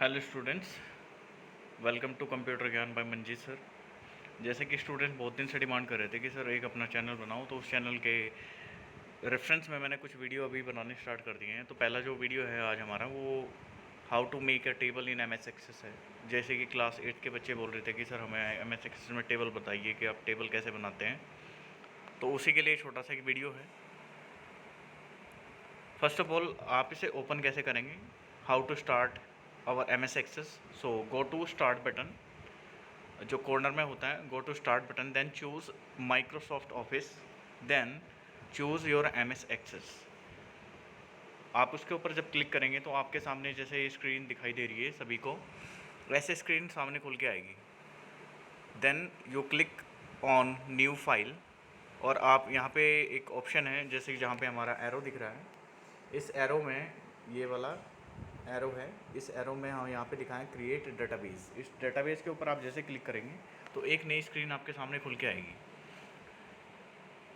Hello students, welcome to computer ज्ञान by Manjeet sir. जैसे कि स्टूडेंट बहुत दिन से डिमांड कर रहे थे कि सर एक अपना चैनल बनाओ, तो उस चैनल के रेफरेंस में मैंने कुछ वीडियो अभी बनाने स्टार्ट कर दिए हैं। तो पहला जो वीडियो है आज हमारा वो how to make a table in M S Access है। जैसे कि क्लास 8 के बच्चे बोल रहे थे कि सर हमें एम एस एक्सेस में टेबल बताइए कि आप टेबल कैसे बनाते हैं, तो उसी के लिए छोटा सा एक वीडियो है। फर्स्ट ऑफ ऑल आप इसे ओपन कैसे करेंगे, how to start our M S Access. So go to start button, जो कॉर्नर में होता है, go to start button, then choose Microsoft Office, then choose your M S Access. आप उसके ऊपर जब क्लिक करेंगे तो आपके सामने जैसे ये स्क्रीन दिखाई दे रही है सभी को, वैसे स्क्रीन सामने खुल के आएगी। Then you click on new file, और आप यहाँ पे एक ऑप्शन है जैसे जहाँ पे हमारा एरो दिख रहा है, इस एरो में, ये वाला एरो है, इस एरो में हम यहाँ पे लिखा है क्रिएट डेटाबेस। इस डेटाबेस के ऊपर आप जैसे क्लिक करेंगे तो एक नई स्क्रीन आपके सामने खुल के आएगी।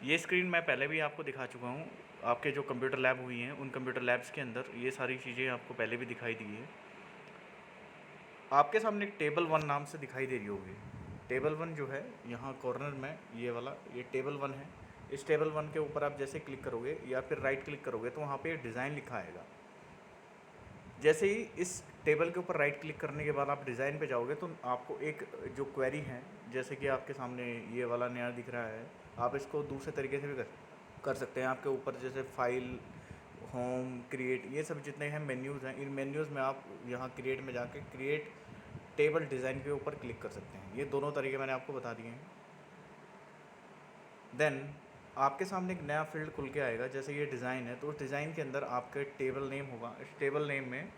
ये स्क्रीन मैं पहले भी आपको दिखा चुका हूँ। आपके जो कंप्यूटर लैब हुई हैं उन कंप्यूटर लैब्स के अंदर ये सारी चीज़ें आपको पहले भी दिखाई दी है। आपके सामने एक टेबल 1 नाम से दिखाई दे रही होगी। टेबल 1 जो है यहाँ कॉर्नर में, ये वाला, ये टेबल 1 है। इस टेबल 1 के ऊपर आप जैसे क्लिक करोगे या फिर राइट क्लिक करोगे तो वहाँ पे डिज़ाइन लिखा आएगा। जैसे ही इस टेबल के ऊपर राइट क्लिक करने के बाद आप डिज़ाइन पे जाओगे तो आपको एक जो क्वेरी है, जैसे कि आपके सामने ये वाला नया दिख रहा है, आप इसको दूसरे तरीके से भी कर सकते हैं। आपके ऊपर जैसे फाइल, होम, क्रिएट, ये सब जितने हैं मेन्यूज़ हैं, इन मेन्यूज़ में आप यहाँ क्रिएट में जाके क्रिएट टेबल डिज़ाइन के ऊपर क्लिक कर सकते हैं। ये दोनों तरीके मैंने आपको बता दिए हैं। देन आपके सामने एक नया फील्ड खुल के आएगा, जैसे ये डिज़ाइन है तो उस डिज़ाइन के अंदर आपके टेबल नेम होगा। इस टेबल नेम में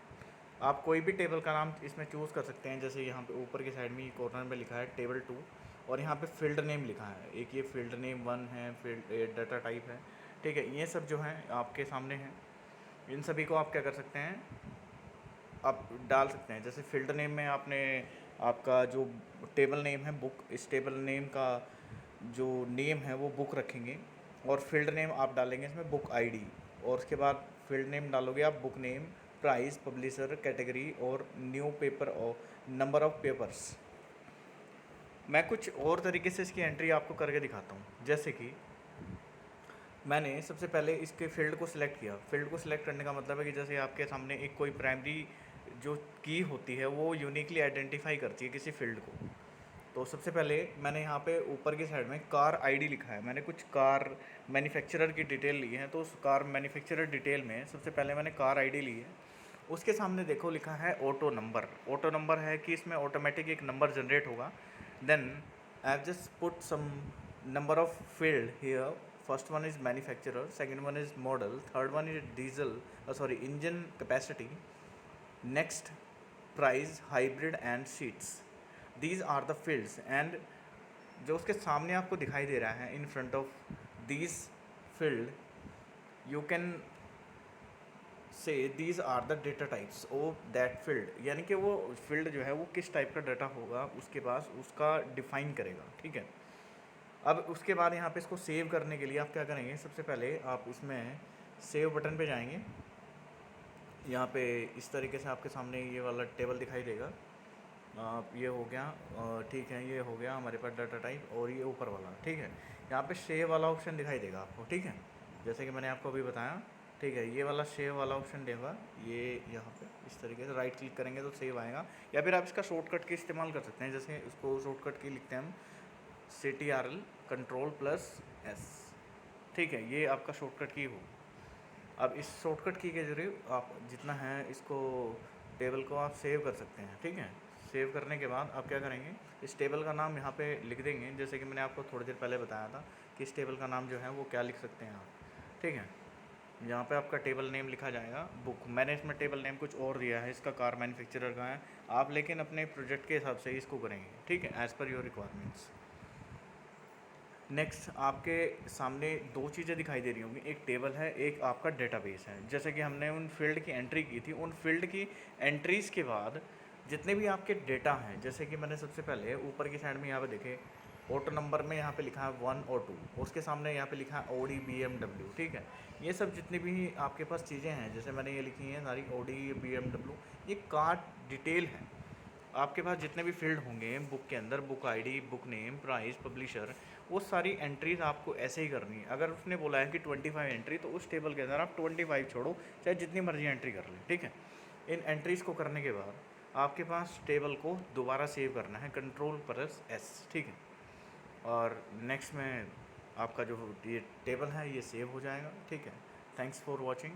आप कोई भी टेबल का नाम इसमें चूज़ कर सकते हैं। जैसे यहाँ पे ऊपर की साइड में कॉर्नर में लिखा है टेबल 2, और यहाँ पे फील्ड नेम लिखा है। एक ये फील्ड नेम 1 है, फील्ड डाटा टाइप है, ठीक है। ये सब जो हैं आपके सामने हैं, इन सभी को आप क्या कर सकते हैं, आप डाल सकते हैं। जैसे फील्ड नेम में आपने आपका जो टेबल नेम है बुक, इस टेबल नेम का जो नेम है वो बुक रखेंगे, और फील्ड नेम आप डालेंगे इसमें बुक आईडी, और उसके बाद फील्ड नेम डालोगे आप book name, price, publisher, category और न्यू पेपर और नंबर ऑफ़ पेपर्स। मैं कुछ और तरीके से इसकी एंट्री आपको करके दिखाता हूँ। जैसे कि मैंने सबसे पहले इसके फील्ड को सिलेक्ट किया। फील्ड को सिलेक्ट करने का मतलब है कि जैसे आपके सामने एक कोई प्राइमरी जो की होती है वो यूनिकली आइडेंटिफाई करती है किसी फील्ड को। तो सबसे पहले मैंने यहाँ पे ऊपर की साइड में कार आईडी लिखा है। मैंने कुछ कार मैन्युफैक्चरर की डिटेल ली है, तो उस कार मैन्युफैक्चरर डिटेल में सबसे पहले मैंने कार आईडी ली है। उसके सामने देखो लिखा है ऑटो नंबर। ऑटो नंबर है कि इसमें ऑटोमेटिक एक नंबर जनरेट होगा। Then I have just put some number of field here. First one is manufacturer, second one is model, third one is diesel engine capacity, next price, hybrid and seats. These are the fields, and जो उसके सामने आपको दिखाई दे रहा है in front of these field, you can say these are the data types of that field. यानी कि वो फील्ड जो है वो किस टाइप का डाटा होगा उसके पास, उसका डिफाइन करेगा, ठीक है। अब उसके बाद यहाँ पे इसको सेव करने के लिए आप क्या करेंगे, सबसे पहले आप उसमें सेव बटन पे जाएंगे। यहाँ पे इस तरीके से आपके सामने ये वाला टेबल दिखाई देगा। ये हो गया, ठीक है, ये हो गया हमारे पास डाटा टाइप, और ये ऊपर वाला, ठीक है। यहाँ पे सेव वाला ऑप्शन दिखाई देगा आपको, ठीक है, जैसे कि मैंने आपको अभी बताया, ठीक है। ये वाला सेव वाला ऑप्शन देगा, ये यहाँ पे इस तरीके से राइट क्लिक करेंगे तो सेव आएगा। या फिर आप इसका शॉर्टकट की इस्तेमाल कर सकते हैं। जैसे इसको शॉर्टकट की लिखते हैं हम CTRL Ctrl+S, ठीक है, ये आपका शॉर्टकट की हो। अब इस शॉर्टकट की के जरिए आप जितना है इसको टेबल को आप सेव कर सकते हैं, ठीक है। सेव करने के बाद आप क्या करेंगे, इस टेबल का नाम यहाँ पे लिख देंगे। जैसे कि मैंने आपको थोड़ी देर पहले बताया था कि इस टेबल का नाम जो है वो क्या लिख सकते हैं आप, ठीक है। यहाँ पे आपका टेबल नेम लिखा जाएगा बुक। मैंने इसमें टेबल नेम कुछ और दिया है, इसका कार मैन्युफैक्चरर का है। आप लेकिन अपने प्रोजेक्ट के हिसाब से इसको करेंगे, ठीक है, as per your requirements. Next आपके सामने दो चीज़ें दिखाई दे रही होंगी, एक टेबल है, एक आपका डेटाबेस है। जैसे कि हमने उन फील्ड की एंट्री की थी, उन फील्ड की एंट्रीज़ के बाद जितने भी आपके डेटा हैं, जैसे कि मैंने सबसे पहले ऊपर की साइड में यहाँ पे देखे ऑटो नंबर में यहाँ पे लिखा है 1 और 2, उसके सामने यहाँ पे लिखा है ऑडी BMW, ठीक है। ये सब जितनी भी आपके पास चीज़ें हैं, जैसे मैंने ये लिखी हैं सारी ऑडी BMW, ये कार्ड डिटेल है। आपके पास जितने भी फील्ड होंगे बुक के अंदर, book ID, book name, price, publisher, वो सारी एंट्रीज आपको ऐसे ही करनी है। अगर उसने बोला है कि 25 एंट्री, तो उस टेबल के अंदर आप 25 छोड़ो, चाहे जितनी मर्जी एंट्री कर लें, ठीक है। इन एंट्रीज़ को करने के बाद आपके पास टेबल को दोबारा सेव करना है, Ctrl+S, ठीक है। और नेक्स्ट में आपका जो ये टेबल है ये सेव हो जाएगा, ठीक है। Thanks for watching.